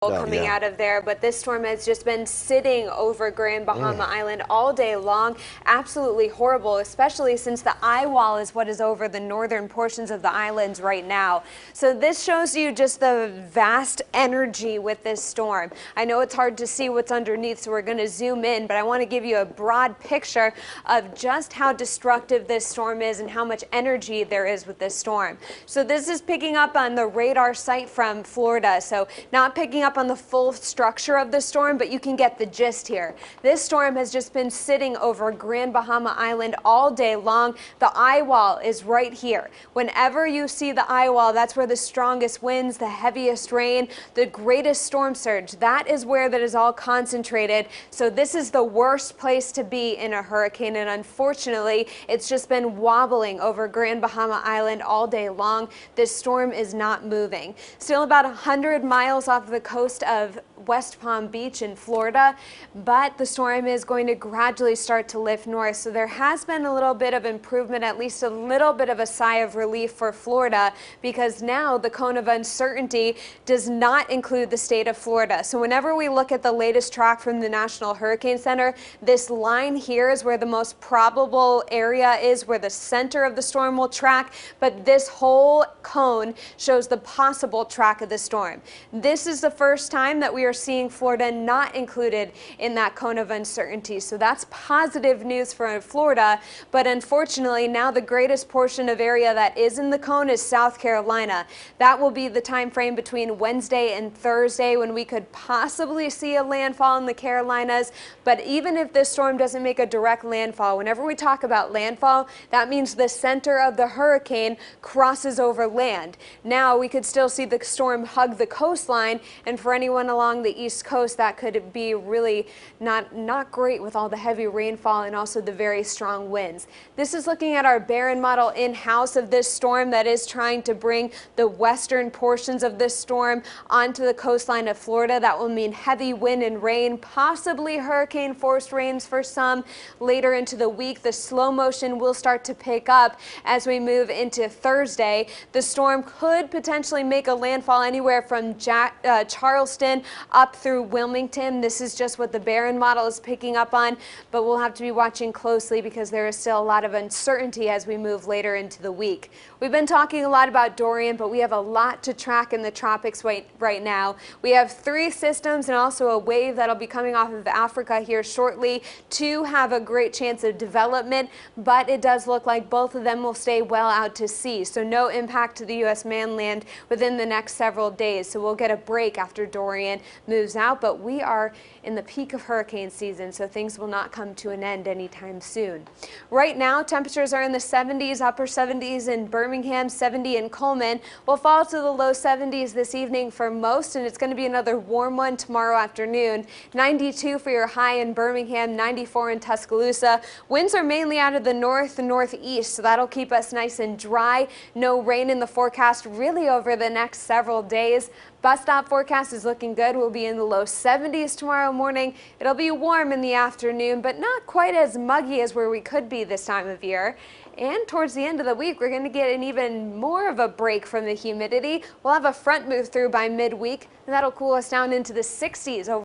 Coming out of there, but this storm has just been sitting over Grand Bahama Island all day long. Absolutely horrible, especially since the eye wall is what is over the northern portions of the islands right now. So this shows you just the vast energy with this storm. I know it's hard to see what's underneath, so we're going to zoom in, but I want to give you a broad picture of just how destructive this storm is and how much energy there is with this storm. So this is picking up on the radar site from Florida, so not picking up on the full structure of the storm, but you can get the gist here. This storm has just been sitting over Grand Bahama Island all day long. The eye wall is right here. Whenever you see the eye wall, that's where the strongest winds, the heaviest rain, the greatest storm surge, that is where that is all concentrated. So this is the worst place to be in a hurricane, and unfortunately, it's just been wobbling over Grand Bahama Island all day long. This storm is not moving. Still about 100 miles off the coast of West Palm Beach in Florida, but the storm is going to gradually start to lift north. So there has been a little bit of improvement, at least a little bit of a sigh of relief for Florida, because now the cone of uncertainty does not include the state of Florida. So whenever we look at the latest track from the National Hurricane Center, this line here is where the most probable area is, where the center of the storm will track, but this whole cone shows the possible track of the storm. This is the first time that we are seeing Florida not included in that cone of uncertainty. So that's positive news for Florida, but unfortunately now the greatest portion of area that is in the cone is South Carolina. That will be the time frame between Wednesday and Thursday when we could possibly see a landfall in the Carolinas. But even if this storm doesn't make a direct landfall, whenever we talk about landfall, that means the center of the hurricane crosses over land. Now we could still see the storm hug the coastline, and for anyone along the East Coast, that could be really not great with all the heavy rainfall and also the very strong winds. This is looking at our Barron model in-house of this storm that is trying to bring the western portions of this storm onto the coastline of Florida. That will mean heavy wind and rain, possibly hurricane force rains for some later into the week. The slow motion will start to pick up as we move into Thursday. The storm could potentially make a landfall anywhere from Charleston up through Wilmington. This is just what the Barron model is picking up on, but we'll have to be watching closely because there is still a lot of uncertainty as we move later into the week. We've been talking a lot about Dorian, but we have a lot to track in the tropics right now. We have 3 systems and also a wave that'll be coming off of Africa here shortly. 2 have a great chance of development, but it does look like both of them will stay well out to sea, so no impact to the U.S. mainland within the next several days. So we'll get a break after Dorian moves out, but we are in the peak of hurricane season, so things will not come to an end anytime soon. Right now, temperatures are in the 70s, upper 70s in Birmingham, 70 in Coleman. We'll fall to the low 70s this evening for most, and it's going to be another warm one tomorrow afternoon. 92 for your high in Birmingham, 94 in Tuscaloosa. Winds are mainly out of the north and northeast, so that'll keep us nice and dry. No rain in the forecast really over the next several days. Bus stop forecast is looking good. We'll be in the low 70s tomorrow morning. It'll be warm in the afternoon, but not quite as muggy as where we could be this time of year. And towards the end of the week, we're going to get an even more of a break from the humidity. We'll have a front move through by midweek, and that'll cool us down into the 60s over